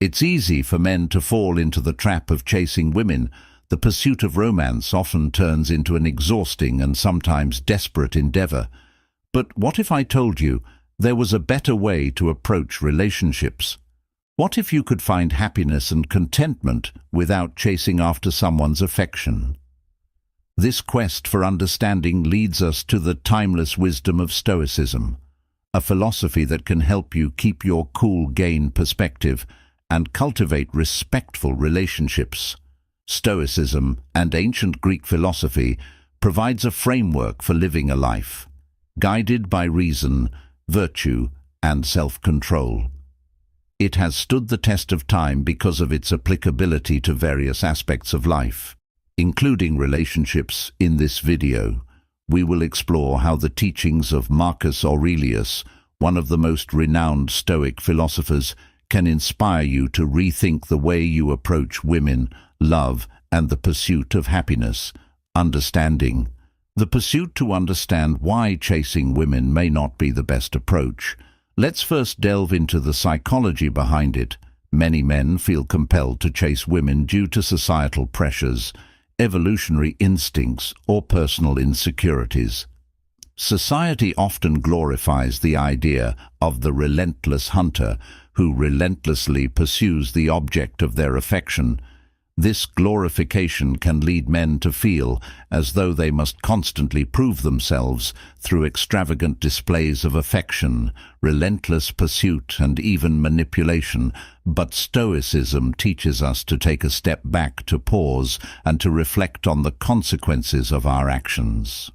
It's easy for men to fall into the trap of chasing women. The pursuit of romance often turns into an exhausting and sometimes desperate endeavor. But what if I told you there was a better way to approach relationships? What if you could find happiness and contentment without chasing after someone's affection? This quest for understanding leads us to the timeless wisdom of Stoicism, a philosophy that can help you keep your cool, gain perspective and cultivate respectful relationships. Stoicism and ancient Greek philosophy provides a framework for living a life, guided by reason, virtue, and self-control. It has stood the test of time because of its applicability to various aspects of life, including relationships. In this video, we will explore how the teachings of Marcus Aurelius, one of the most renowned Stoic philosophers, can inspire you to rethink the way you approach women, love, and the pursuit of happiness. Understanding. The pursuit to understand why chasing women may not be the best approach. Let's first delve into the psychology behind it. Many men feel compelled to chase women due to societal pressures, evolutionary instincts, or personal insecurities. Society often glorifies the idea of the relentless hunter who relentlessly pursues the object of their affection. This glorification can lead men to feel as though they must constantly prove themselves through extravagant displays of affection, relentless pursuit, and even manipulation. But Stoicism teaches us to take a step back, to pause, and to reflect on the consequences of our actions.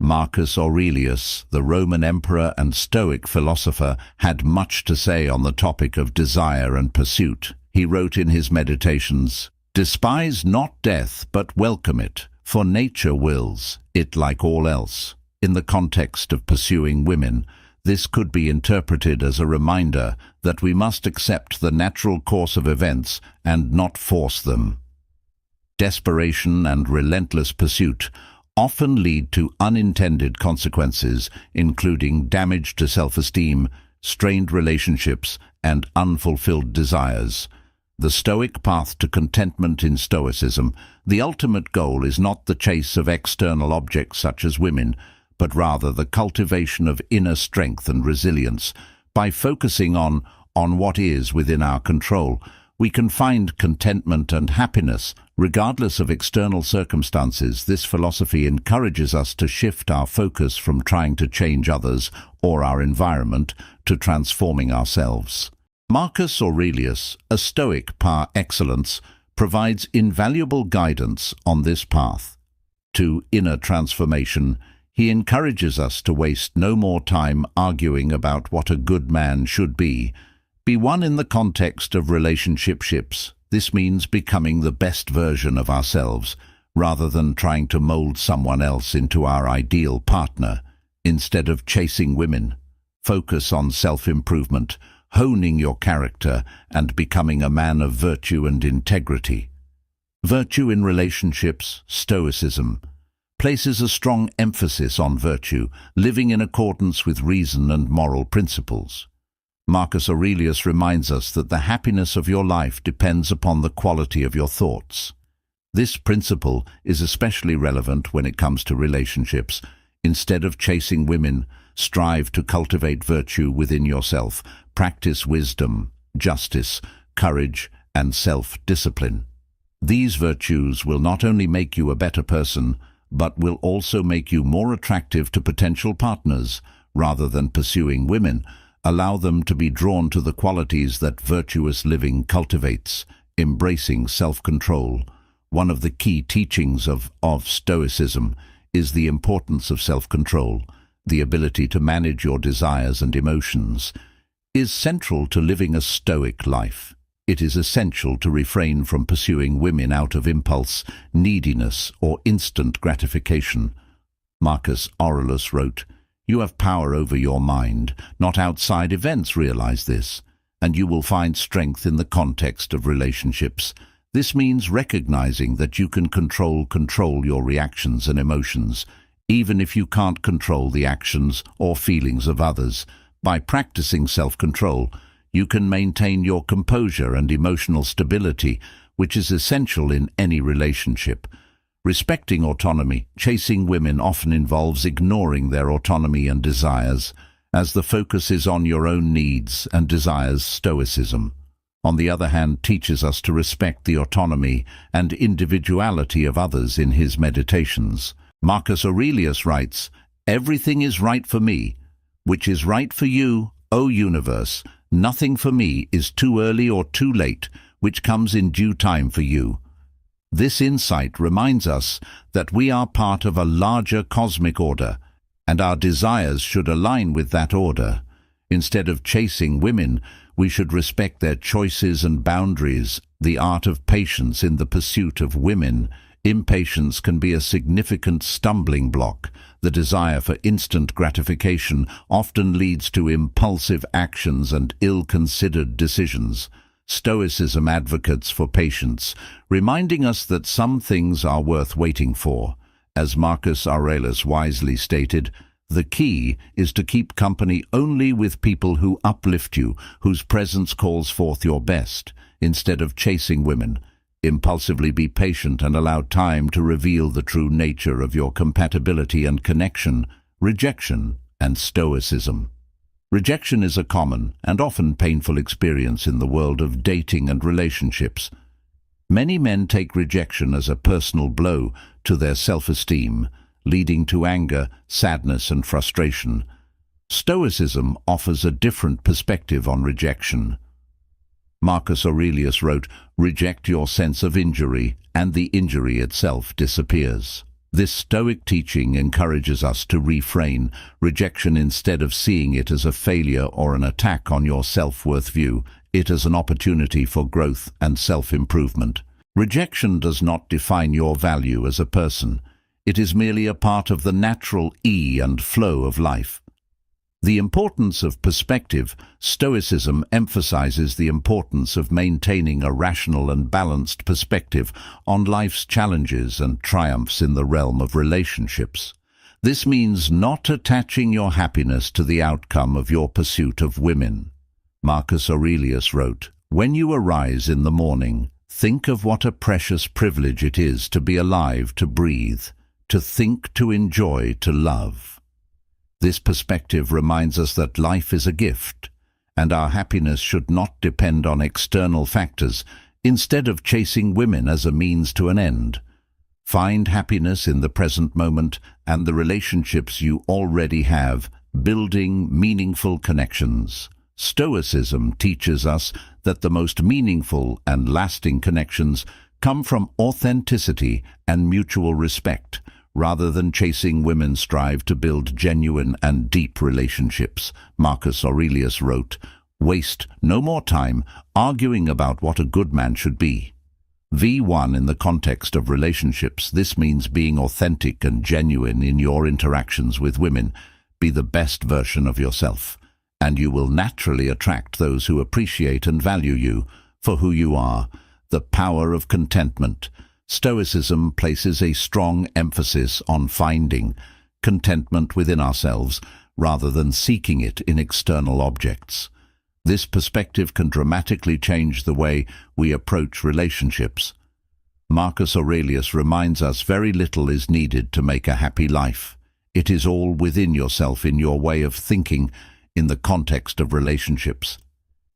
Marcus Aurelius, the Roman emperor and Stoic philosopher, had much to say on the topic of desire and pursuit. He wrote in his Meditations, "Despise not death, but welcome it, for nature wills it like all else." In the context of pursuing women, this could be interpreted as a reminder that we must accept the natural course of events and not force them. Desperation and relentless pursuit often lead to unintended consequences, including damage to self-esteem, strained relationships, and unfulfilled desires. The Stoic path to contentment. In Stoicism, the ultimate goal is not the chase of external objects such as women, but rather the cultivation of inner strength and resilience. By focusing on what is within our control, we can find contentment and happiness, regardless of external circumstances. This philosophy encourages us to shift our focus from trying to change others or our environment to transforming ourselves. Marcus Aurelius, a Stoic par excellence, provides invaluable guidance on this path to inner transformation. He encourages us to waste no more time arguing about what a good man should be. Be one in the context of relationships. This means becoming the best version of ourselves, rather than trying to mold someone else into our ideal partner. Instead of chasing women, focus on self-improvement, honing your character, and becoming a man of virtue and integrity. Virtue in relationships. Stoicism places a strong emphasis on virtue, living in accordance with reason and moral principles. Marcus Aurelius reminds us that the happiness of your life depends upon the quality of your thoughts. This principle is especially relevant when it comes to relationships. Instead of chasing women, strive to cultivate virtue within yourself. Practice wisdom, justice, courage, and self-discipline. These virtues will not only make you a better person, but will also make you more attractive to potential partners. Rather than pursuing women, allow them to be drawn to the qualities that virtuous living cultivates. Embracing self-control. One of the key teachings of Stoicism is the importance of self-control. The ability to manage your desires and emotions is central to living a Stoic life. It is essential to refrain from pursuing women out of impulse, neediness, or instant gratification. Marcus Aurelius wrote, "You have power over your mind, not outside events. Realize this, and you will find strength in the context of relationships." This means recognizing that you can control your reactions and emotions, even if you can't control the actions or feelings of others. By practicing self-control, you can maintain your composure and emotional stability, which is essential in any relationship. Respecting autonomy, chasing women often involves ignoring their autonomy and desires, as the focus is on your own needs and desires. Stoicism, on the other hand, teaches us to respect the autonomy and individuality of others in his meditations. Marcus Aurelius writes, "Everything is right for me, which is right for you, O universe. Nothing for me is too early or too late, which comes in due time for you." This insight reminds us that we are part of a larger cosmic order, and our desires should align with that order. Instead of chasing women, we should respect their choices and boundaries. The art of patience in the pursuit of women. Impatience can be a significant stumbling block. The desire for instant gratification often leads to impulsive actions and ill-considered decisions. Stoicism advocates for patience, reminding us that some things are worth waiting for. As Marcus Aurelius wisely stated, the key is to keep company only with people who uplift you, whose presence calls forth your best. Instead of chasing women, impulsively be patient and allow time to reveal the true nature of your compatibility and connection. Rejection and Stoicism. Rejection is a common and often painful experience in the world of dating and relationships. Many men take rejection as a personal blow to their self-esteem, leading to anger, sadness, and frustration. Stoicism offers a different perspective on rejection. Marcus Aurelius wrote, "Reject your sense of injury, and the injury itself disappears." This Stoic teaching encourages us to refrain rejection. Instead of seeing it as a failure or an attack on your self-worth, view it as an opportunity for growth and self-improvement. Rejection does not define your value as a person. It is merely a part of the natural ebb and flow of life. The importance of perspective. Stoicism emphasizes the importance of maintaining a rational and balanced perspective on life's challenges and triumphs in the realm of relationships. This means not attaching your happiness to the outcome of your pursuit of women. Marcus Aurelius wrote, "When you arise in the morning, think of what a precious privilege it is to be alive, to breathe, to think, to enjoy, to love." This perspective reminds us that life is a gift, and our happiness should not depend on external factors. Instead of chasing women as a means to an end, find happiness in the present moment and the relationships you already have, building meaningful connections. Stoicism teaches us that the most meaningful and lasting connections come from authenticity and mutual respect. Rather than chasing women, strive to build genuine and deep relationships. Marcus Aurelius wrote, "Waste no more time arguing about what a good man should be." V1. In the context of relationships, this means being authentic and genuine in your interactions with women. Be the best version of yourself, and you will naturally attract those who appreciate and value you for who you are. The power of contentment. Stoicism places a strong emphasis on finding contentment within ourselves rather than seeking it in external objects. This perspective can dramatically change the way we approach relationships. Marcus Aurelius reminds us very little is needed to make a happy life. It is all within yourself, in your way of thinking, in the context of relationships.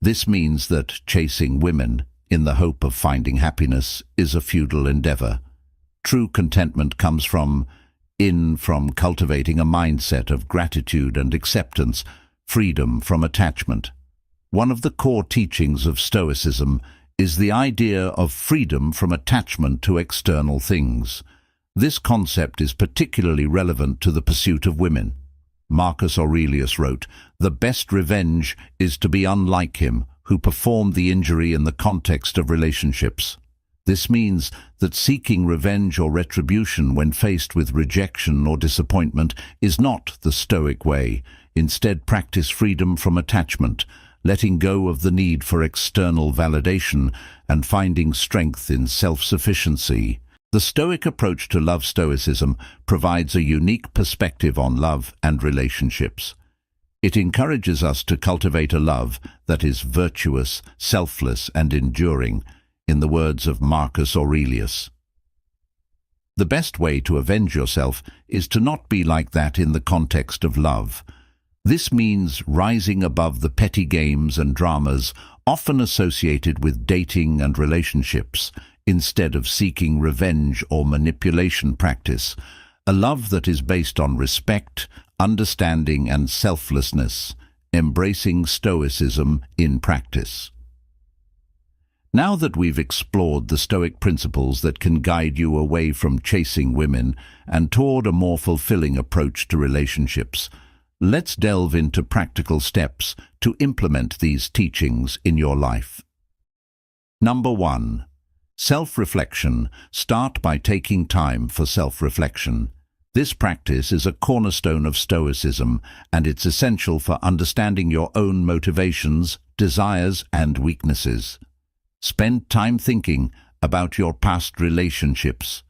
This means that chasing women in the hope of finding happiness is a futile endeavor. True contentment comes from cultivating a mindset of gratitude and acceptance, freedom from attachment. One of the core teachings of Stoicism is the idea of freedom from attachment to external things. This concept is particularly relevant to the pursuit of women. Marcus Aurelius wrote, "The best revenge is to be unlike him who performed the injury in the context of relationships." This means that seeking revenge or retribution when faced with rejection or disappointment is not the Stoic way. Instead, practice freedom from attachment, letting go of the need for external validation and finding strength in self-sufficiency. The Stoic approach to love. Stoicism provides a unique perspective on love and relationships. It encourages us to cultivate a love that is virtuous, selfless, and enduring, in the words of Marcus Aurelius. The best way to avenge yourself is to not be like that in the context of love. This means rising above the petty games and dramas often associated with dating and relationships, instead of seeking revenge or manipulation practice. A love that is based on respect, understanding, and selflessness, embracing Stoicism in practice. Now that we've explored the Stoic principles that can guide you away from chasing women and toward a more fulfilling approach to relationships, let's delve into practical steps to implement these teachings in your life. Number 1. Self-reflection. Start by taking time for self-reflection. This practice is a cornerstone of Stoicism, and it's essential for understanding your own motivations, desires, and weaknesses. Spend time thinking about your past relationships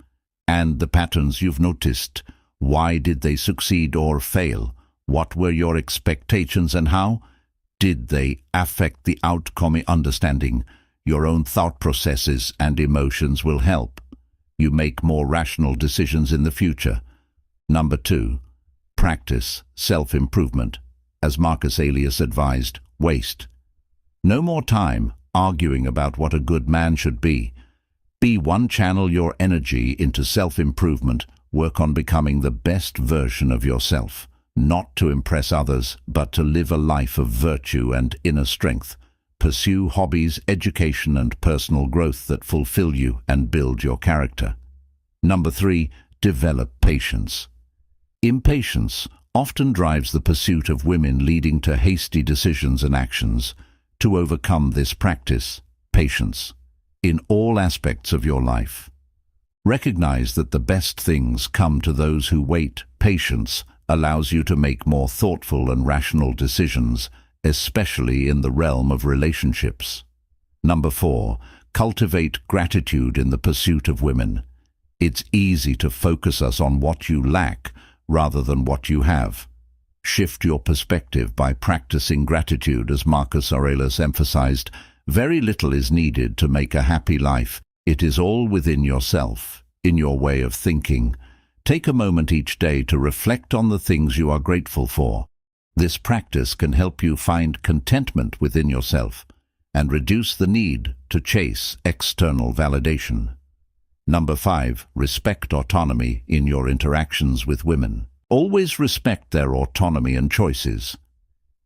and the patterns you've noticed. Why did they succeed or fail? What were your expectations and how did they affect the outcome? Understanding your own thought processes and emotions will help you make more rational decisions in the future. Number 2. Practice self-improvement. As Marcus Aurelius advised, waste no more time arguing about what a good man should be. Channel your energy into self-improvement. Work on becoming the best version of yourself, not to impress others, but to live a life of virtue and inner strength. Pursue hobbies, education, and personal growth that fulfill you and build your character. Number 3. Develop patience. Impatience often drives the pursuit of women, leading to hasty decisions and actions. To overcome this, practice patience in all aspects of your life. Recognize that the best things come to those who wait. Patience allows you to make more thoughtful and rational decisions, especially in the realm of relationships. Number 4. Cultivate gratitude in the pursuit of women. It's easy to focus us on what you lack rather than what you have. Shift your perspective by practicing gratitude. As Marcus Aurelius emphasized, very little is needed to make a happy life. It is all within yourself, in your way of thinking. Take a moment each day to reflect on the things you are grateful for. This practice can help you find contentment within yourself and reduce the need to chase external validation. Number 5. Respect autonomy in your interactions with women. Always respect their autonomy and choices.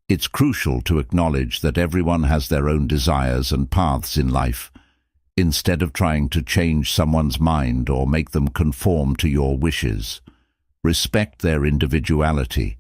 It's crucial to acknowledge that everyone has their own desires and paths in life. Instead of trying to change someone's mind or make them conform to your wishes, respect their individuality.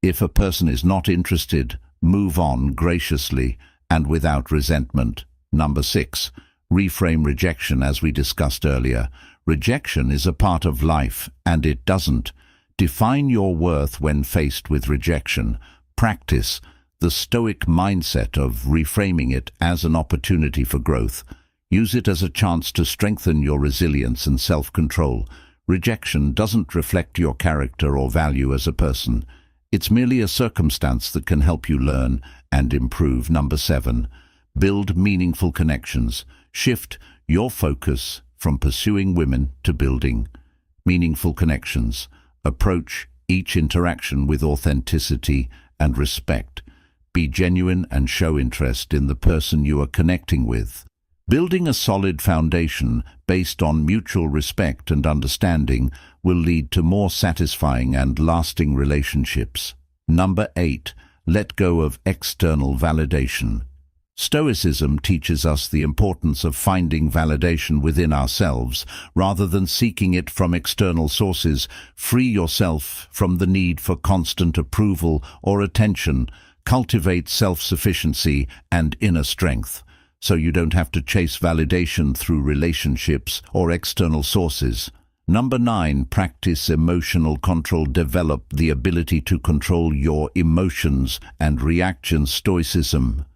If a person is not interested, move on graciously and without resentment. Number 6. Reframe rejection. As we discussed earlier, rejection is a part of life, and it doesn't define your worth when faced with rejection. Practice the Stoic mindset of reframing it as an opportunity for growth. Use it as a chance to strengthen your resilience and self-control. Rejection doesn't reflect your character or value as a person. It's merely a circumstance that can help you learn and improve. Number 7. Build meaningful connections. Shift your focus from pursuing women to building meaningful connections. Approach each interaction with authenticity and respect. Be genuine and show interest in the person you are connecting with. Building a solid foundation based on mutual respect and understanding will lead to more satisfying and lasting relationships. Number 8. Let go of external validation. Stoicism teaches us the importance of finding validation within ourselves rather than seeking it from external sources. Free yourself from the need for constant approval or attention. Cultivate self-sufficiency and inner strength, so you don't have to chase validation through relationships or external sources. Number 9. Practice emotional control. Develop the ability to control your emotions and reactions. Stoicism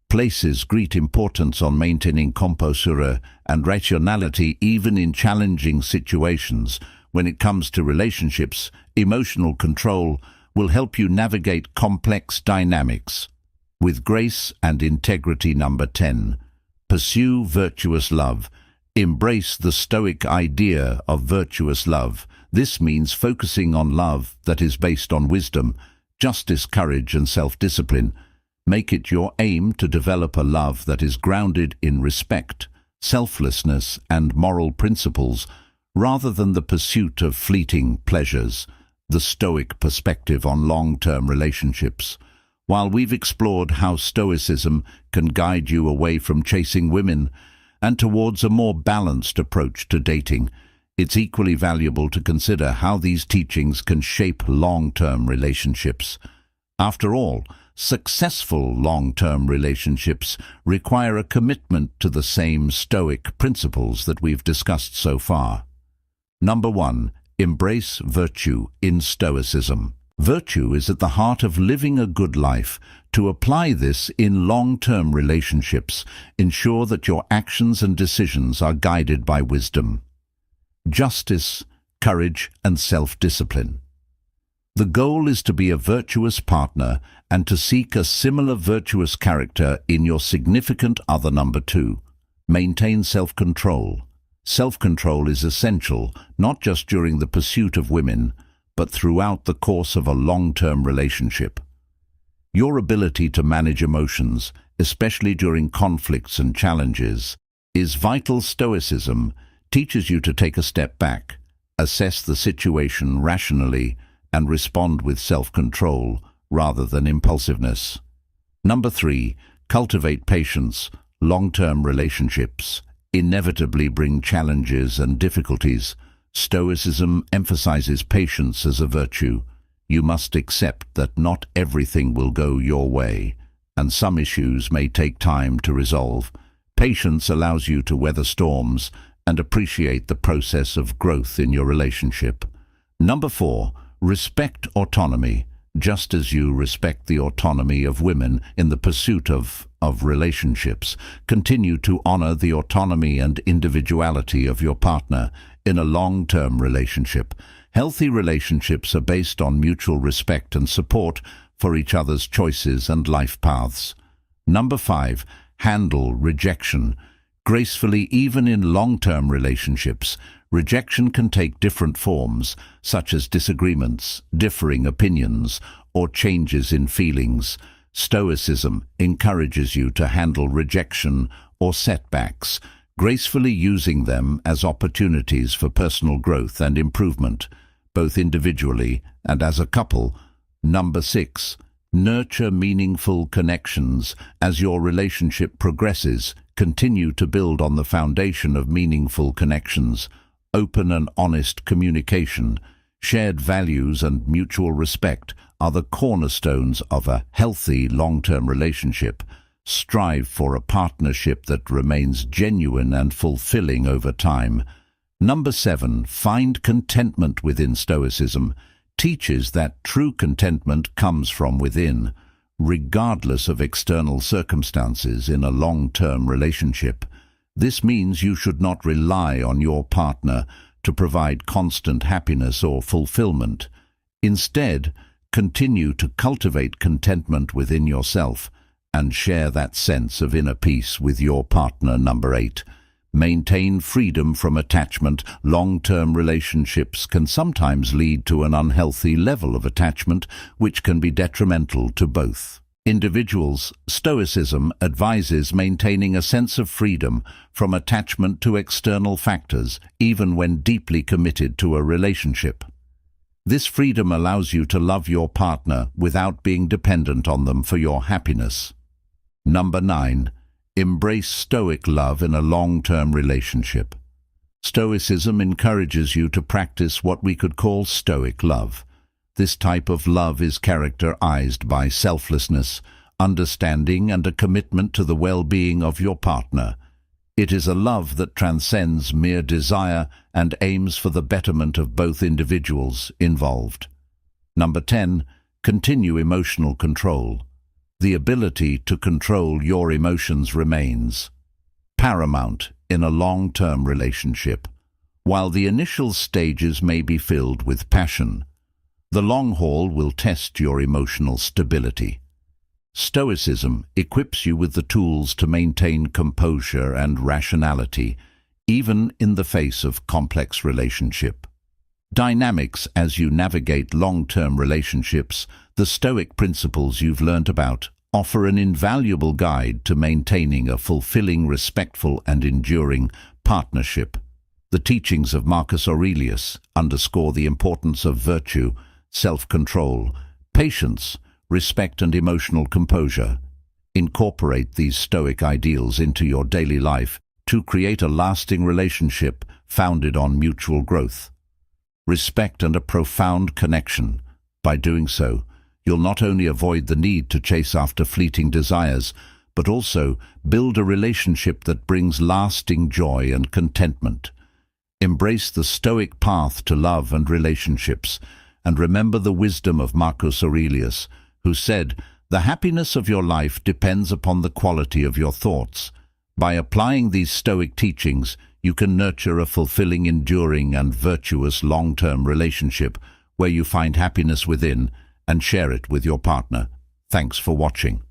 places great importance on maintaining composure and rationality even in challenging situations. When it comes to relationships, emotional control will help you navigate complex dynamics. With grace and integrity. Number 10. Pursue virtuous love. Embrace the Stoic idea of virtuous love. This means focusing on love that is based on wisdom, justice, courage, and self-discipline. Make it your aim to develop a love that is grounded in respect, selflessness, and moral principles, rather than the pursuit of fleeting pleasures. The Stoic perspective on long-term relationships. While we've explored how Stoicism can guide you away from chasing women and towards a more balanced approach to dating, it's equally valuable to consider how these teachings can shape long-term relationships. After all, successful long-term relationships require a commitment to the same Stoic principles that we've discussed so far. Number 1. Embrace virtue in Stoicism. Virtue is at the heart of living a good life. To apply this in long-term relationships, ensure that your actions and decisions are guided by wisdom, justice, courage, and self-discipline. The goal is to be a virtuous partner and to seek a similar virtuous character in your significant other. Number 2. Maintain self-control. Self-control is essential, not just during the pursuit of women, but throughout the course of a long-term relationship. Your ability to manage emotions, especially during conflicts and challenges, is vital. Stoicism teaches you to take a step back, assess the situation rationally, and respond with self-control rather than impulsiveness. Number 3. Cultivate patience. Long-term relationships inevitably bring challenges and difficulties. Stoicism emphasizes patience as a virtue. You must accept that not everything will go your way, and some issues may take time to resolve. Patience allows you to weather storms and appreciate the process of growth in your relationship. Number 4. Respect autonomy. Just as you respect the autonomy of women in the pursuit of relationships, continue to honor the autonomy and individuality of your partner in a long-term relationship. Healthy relationships are based on mutual respect and support for each other's choices and life paths. Number 5. Handle rejection gracefully. Even in long-term relationships, rejection can take different forms, such as disagreements, differing opinions, or changes in feelings. Stoicism encourages you to handle rejection or setbacks, gracefully, using them as opportunities for personal growth and improvement, both individually and as a couple. Number 6. Nurture meaningful connections. As your relationship progresses, continue to build on the foundation of meaningful connections. Open and honest communication, shared values, and mutual respect are the cornerstones of a healthy long-term relationship. Strive for a partnership that remains genuine and fulfilling over time. Number 7. Find contentment within. Stoicism teaches that true contentment comes from within, regardless of external circumstances in a long-term relationship. This means you should not rely on your partner to provide constant happiness or fulfillment. Instead, continue to cultivate contentment within yourself and share that sense of inner peace with your partner. Number 8. Maintain freedom from attachment. Long-term relationships can sometimes lead to an unhealthy level of attachment, which can be detrimental to both individuals. Stoicism advises maintaining a sense of freedom from attachment to external factors, even when deeply committed to a relationship. This freedom allows you to love your partner without being dependent on them for your happiness. Number 9. Embrace Stoic love in a long-term relationship. Stoicism encourages you to practice what we could call Stoic love. This type of love is characterized by selflessness, understanding, and a commitment to the well-being of your partner. It is a love that transcends mere desire and aims for the betterment of both individuals involved. Number 10. Continue emotional control. The ability to control your emotions remains paramount in a long-term relationship. While the initial stages may be filled with passion, The long haul will test your emotional stability. Stoicism equips you with the tools to maintain composure and rationality, even in the face of complex relationship dynamics. As you navigate long-term relationships, the Stoic principles you've learnt about offer an invaluable guide to maintaining a fulfilling, respectful, and enduring partnership. The teachings of Marcus Aurelius underscore the importance of virtue, self-control, patience, respect, and emotional composure. Incorporate these Stoic ideals into your daily life to create a lasting relationship founded on mutual growth, respect, and a profound connection. By doing so, you'll not only avoid the need to chase after fleeting desires, but also build a relationship that brings lasting joy and contentment. Embrace the Stoic path to love and relationships, and remember the wisdom of Marcus Aurelius, who said, "The happiness of your life depends upon the quality of your thoughts." By applying these Stoic teachings, you can nurture a fulfilling, enduring, and virtuous long-term relationship where you find happiness within and share it with your partner. Thanks for watching.